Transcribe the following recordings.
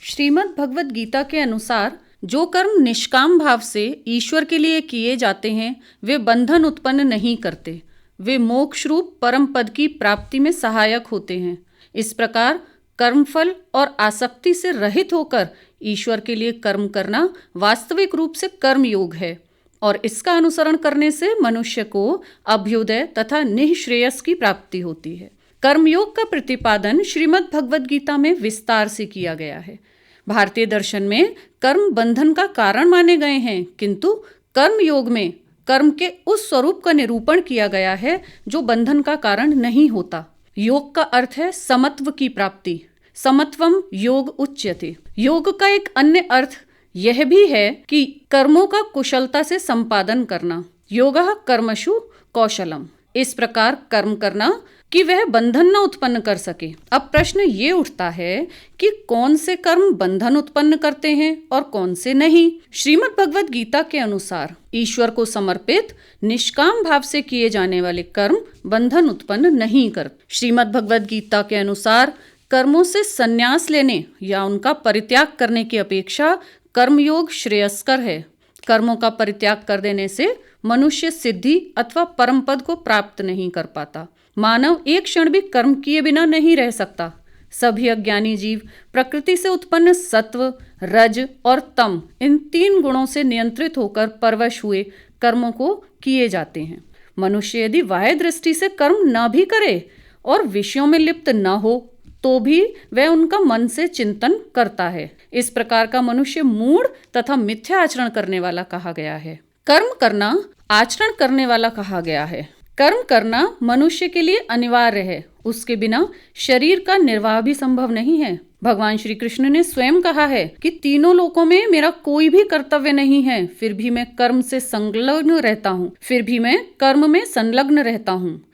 श्रीमद् भगवद गीता के अनुसार जो कर्म निष्काम भाव से ईश्वर के लिए किए जाते हैं वे बंधन उत्पन्न नहीं करते। वे मोक्ष रूप परम पद की प्राप्ति में सहायक होते हैं। इस प्रकार कर्मफल और आसक्ति से रहित होकर ईश्वर के लिए कर्म करना वास्तविक रूप से कर्म योग है और इसका अनुसरण करने से मनुष्य को अभ्युदय तथा निःश्रेयस की प्राप्ति होती है। कर्मयोग का प्रतिपादन श्रीमद् भगवद गीता में विस्तार से किया गया है। भारतीय दर्शन में कर्म बंधन का कारण माने गए हैं, किंतु कर्म योग में कर्म के उस स्वरूप का निरूपण किया गया है जो बंधन का कारण नहीं होता। योग का अर्थ है समत्व की प्राप्ति। समत्वम योग उच्यते। योग का एक अन्य अर्थ यह भी है कि कर्मों का कुशलता से संपादन करना। योगः कर्मसु कौशलम। इस प्रकार कर्म करना कि वह बंधन न उत्पन्न कर सके। अब प्रश्न ये उठता है कि कौन से कर्म बंधन उत्पन्न करते हैं और कौन से नहीं। श्रीमद् भगवद गीता के अनुसार ईश्वर को समर्पित निष्काम भाव से किए जाने वाले कर्म बंधन उत्पन्न नहीं करते। श्रीमद् भगवद गीता के अनुसार कर्मों से संन्यास लेने या उनका परित्याग करने की अपेक्षा कर्मयोग श्रेयस्कर है। कर्मों का परित्याग कर देने से मनुष्य सिद्धि अथवा परम पद को प्राप्त नहीं कर पाता। मानव एक क्षण भी कर्म किए बिना नहीं रह सकता। सभी अज्ञानी जीव प्रकृति से उत्पन्न सत्व, रज और तम इन 3 गुणों से नियंत्रित होकर परवश हुए कर्मों को किए जाते हैं। मनुष्य यदि बाह्य दृष्टि से कर्म न भी करे और विषयों में लिप्त न हो तो भी वह उनका मन से चिंतन करता है। इस प्रकार का मनुष्य मूढ़ तथा मिथ्या आचरण करने वाला कहा गया है। कर्म करना आचरण करने वाला कहा गया है। कर्म करना मनुष्य के लिए अनिवार्य है। उसके बिना शरीर का निर्वाह भी संभव नहीं है। भगवान श्री कृष्ण ने स्वयं कहा है कि तीनों लोकों में मेरा कोई भी कर्तव्य नहीं है, फिर भी मैं कर्म से संलग्न रहता हूँ।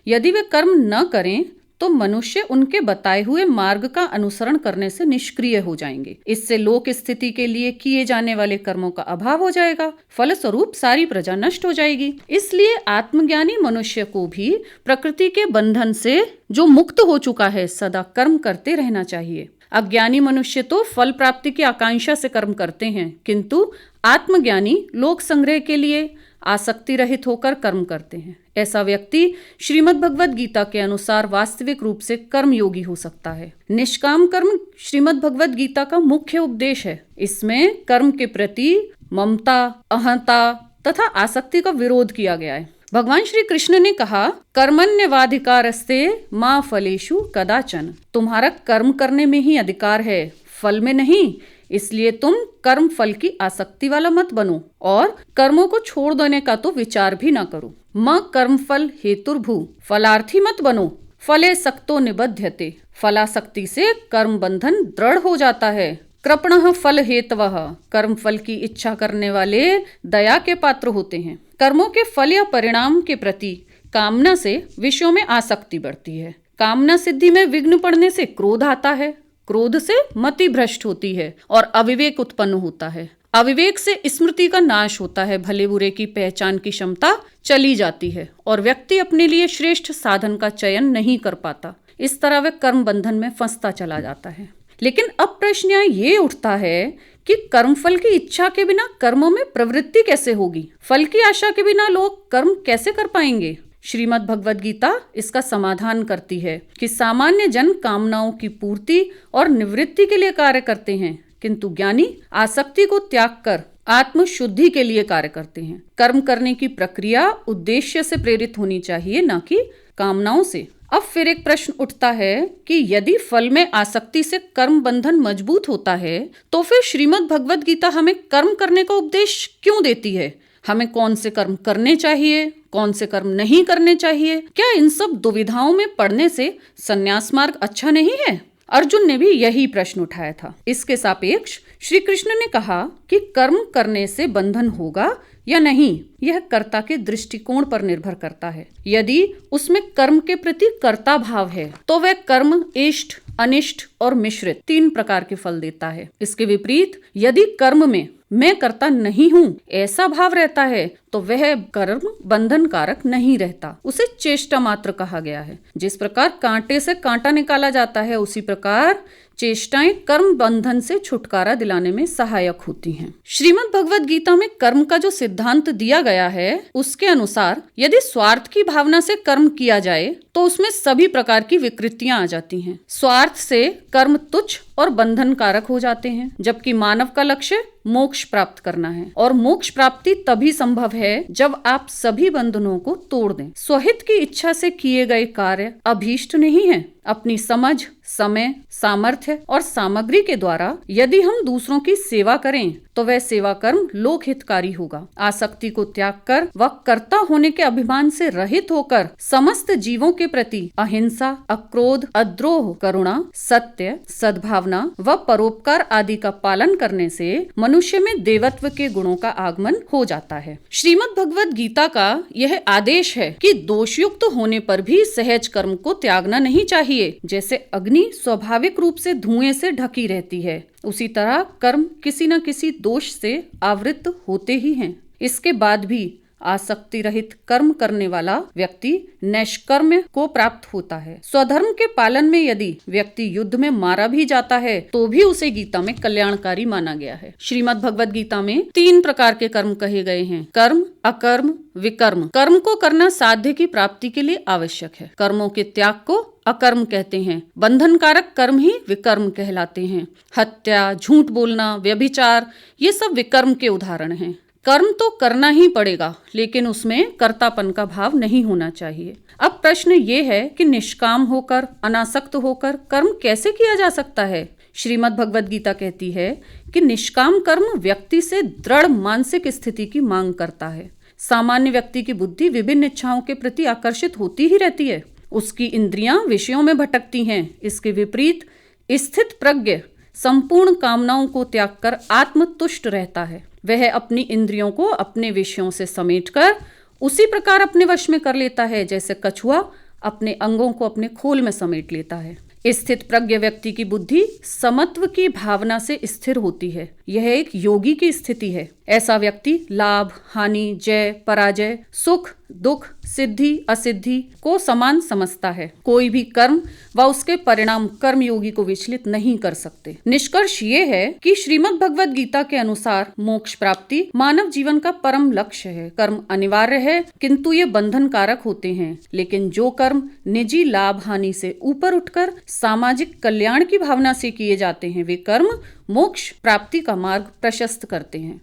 यदि वे कर्म न करें तो मनुष्य उनके बताए हुए मार्ग का अनुसरण करने से निष्क्रिय हो जाएंगे। इससे लोक स्थिति के लिए किए जाने वाले कर्मों का अभाव हो जाएगा। फलस्वरूप सारी प्रजा नष्ट हो जाएगी। इसलिए आत्मज्ञानी मनुष्य को भी प्रकृति के बंधन से जो मुक्त हो चुका है सदा कर्म करते रहना चाहिए। अज्ञानी मनुष्य तो फल प्राप्ति की आकांक्षा से कर्म करते हैं, किंतु आत्मज्ञानी लोक संग्रह के लिए आसक्ति रहित होकर कर्म करते हैं। ऐसा व्यक्ति श्रीमद् भगवद गीता के अनुसार वास्तविक रूप से कर्मयोगी हो सकता है। निष्काम कर्म श्रीमद् भगवद गीता का मुख्य उपदेश है। इसमें कर्म के प्रति ममता, अहंता तथा आसक्ति का विरोध किया गया है। भगवान श्री कृष्ण ने कहा, कर्मण्यवाधिकारस्ते मा फलेषु कदाचन। तुम्हारा कर्म करने में ही अधिकार है, फल में नहीं। इसलिए तुम कर्म फल की आसक्ति वाला मत बनो और कर्मों को छोड़ देने का तो विचार भी ना करो। म कर्म फल हेतुर्भू। फलार्थी मत बनो। फले सक्तो निबध्यते। फलासक्ति से कर्म बंधन दृढ़ हो जाता है। कृपणः फल हेतवः। कर्म फल की इच्छा करने वाले दया के पात्र होते हैं। कर्मों के फल या परिणाम के प्रति कामना से विषयों में आसक्ति बढ़ती है। कामना सिद्धि में विघ्न पड़ने से क्रोध आता है। क्रोध से मति भ्रष्ट होती है और अविवेक उत्पन्न होता है। अविवेक से स्मृति का नाश होता है। भले बुरे की पहचान की क्षमता चली जाती है और व्यक्ति अपने लिए श्रेष्ठ साधन का चयन नहीं कर पाता। इस तरह वह कर्म बंधन में फंसता चला जाता है। लेकिन अब प्रश्न यहाँ ये उठता है कि कर्मफल की इच्छा के बिना कर्मों में प्रवृत्ति कैसे होगी? फल की आशा के बिना लोग कर्म कैसे कर पाएंगे? श्रीमद् भगवद गीता इसका समाधान करती है कि सामान्य जन कामनाओं की पूर्ति और निवृत्ति के लिए कार्य करते हैं, किंतु ज्ञानी आसक्ति को त्याग कर आत्म शुद्धि के लिए कार्य करते हैं। कर्म करने की प्रक्रिया उद्देश्य से प्रेरित होनी चाहिए, न कि कामनाओं से। अब फिर एक प्रश्न उठता है कि यदि फल में आसक्ति से कर्म बंधन मजबूत होता है तो फिर श्रीमद् भगवद गीता हमें कर्म करने का उपदेश क्यों देती है? हमें कौन से कर्म करने चाहिए, कौन से कर्म नहीं करने चाहिए? क्या इन सब दुविधाओं में पड़ने से संन्यास मार्ग अच्छा नहीं है? अर्जुन ने भी यही प्रश्न उठाया था। इसके सापेक्ष श्री कृष्ण ने कहा कि कर्म करने से बंधन होगा या नहीं, यह कर्ता के दृष्टिकोण पर निर्भर करता है। यदि उसमें कर्म के प्रति कर्ता भाव है तो वह कर्म इष्ट, अनिष्ट और मिश्रित 3 प्रकार के फल देता है। इसके विपरीत यदि कर्म में मैं कर्ता नहीं हूँ ऐसा भाव रहता है तो वह कर्म बंधन कारक नहीं रहता। उसे चेष्टा मात्र कहा गया है। जिस प्रकार कांटे से कांटा निकाला जाता है, उसी प्रकार चेष्टाएं कर्म बंधन से छुटकारा दिलाने में सहायक होती हैं। श्रीमद् भगवद गीता में कर्म का जो सिद्धांत दिया गया है उसके अनुसार यदि स्वार्थ की भावना से कर्म किया जाए तो उसमें सभी प्रकार की विकृतियां आ जाती हैं। स्वार्थ से कर्म तुच्छ और बंधन कारक हो जाते हैं, जबकि मानव का लक्ष्य मोक्ष प्राप्त करना है और मोक्ष प्राप्ति तभी संभव है जब आप सभी बंधनों को तोड़ दें। स्वहित की इच्छा से किए गए कार्य अभीष्ट नहीं है। अपनी समझ, समय, सामर्थ्य और सामग्री के द्वारा यदि हम दूसरों की सेवा करें तो वह सेवा कर्म लोक हितकारी होगा। आसक्ति को त्याग कर व कर्ता होने के अभिमान से रहित होकर समस्त जीवों के प्रति अहिंसा, अक्रोध, अद्रोह, करुणा, सत्य, सद्भावना व परोपकार आदि का पालन करने से मनुष्य में देवत्व के गुणों का आगमन हो जाता है। श्रीमद् भगवद गीता का यह आदेश है कि दोषयुक्त होने पर भी सहज कर्म को त्यागना नहीं चाहिए। जैसे अग्नि स्वाभाविक रूप से धुएं से ढकी रहती है, उसी तरह कर्म किसी न किसी दोष से आवृत होते ही हैं। इसके बाद भी आसक्ति रहित कर्म करने वाला व्यक्ति नैष्कर्म्य को प्राप्त होता है। स्वधर्म के पालन में यदि व्यक्ति युद्ध में मारा भी जाता है तो भी उसे गीता में कल्याणकारी माना गया है। श्रीमद् भगवद गीता में 3 प्रकार के कर्म कहे गए हैं: कर्म, अकर्म, विकर्म। कर्म को करना साध्य की प्राप्ति के लिए आवश्यक है। कर्मों के त्याग को अकर्म कहते हैं। बंधनकारक कर्म ही विकर्म कहलाते हैं। हत्या, झूठ बोलना, व्यभिचार, ये सब विकर्म के उदाहरण हैं। कर्म तो करना ही पड़ेगा, लेकिन उसमें कर्तापन का भाव नहीं होना चाहिए। अब प्रश्न ये है कि निष्काम होकर, अनासक्त होकर कर्म कैसे किया जा सकता है? श्रीमद् भगवद गीता कहती है कि निष्काम कर्म व्यक्ति से दृढ़ मानसिक स्थिति की मांग करता है। सामान्य व्यक्ति की बुद्धि विभिन्न इच्छाओं के प्रति आकर्षित होती ही रहती है। उसकी इंद्रियां विषयों में भटकती हैं। इसके विपरीत स्थित प्रज्ञ संपूर्ण कामनाओं को त्याग कर आत्मतुष्ट रहता है। वह अपनी इंद्रियों को अपने विषयों से समेटकर उसी प्रकार अपने वश में कर लेता है जैसे कछुआ अपने अंगों को अपने खोल में समेट लेता है। स्थित प्रज्ञ व्यक्ति की बुद्धि समत्व की भावना से स्थिर होती है। यह एक योगी की स्थिति है। ऐसा व्यक्ति लाभ, हानि, जय, पराजय, सुख, दुख, सिद्धि, असिद्धि को समान समझता है। कोई भी कर्म व उसके परिणाम कर्मयोगी को विचलित नहीं कर सकते। निष्कर्ष ये है कि श्रीमद् भगवद गीता के अनुसार मोक्ष प्राप्ति मानव जीवन का परम लक्ष्य है। कर्म अनिवार्य है, किंतु ये बंधन कारक होते हैं। लेकिन जो कर्म निजी लाभ हानि से ऊपर उठकर सामाजिक कल्याण की भावना से किए जाते हैं, वे कर्म मोक्ष प्राप्ति का मार्ग प्रशस्त करते हैं।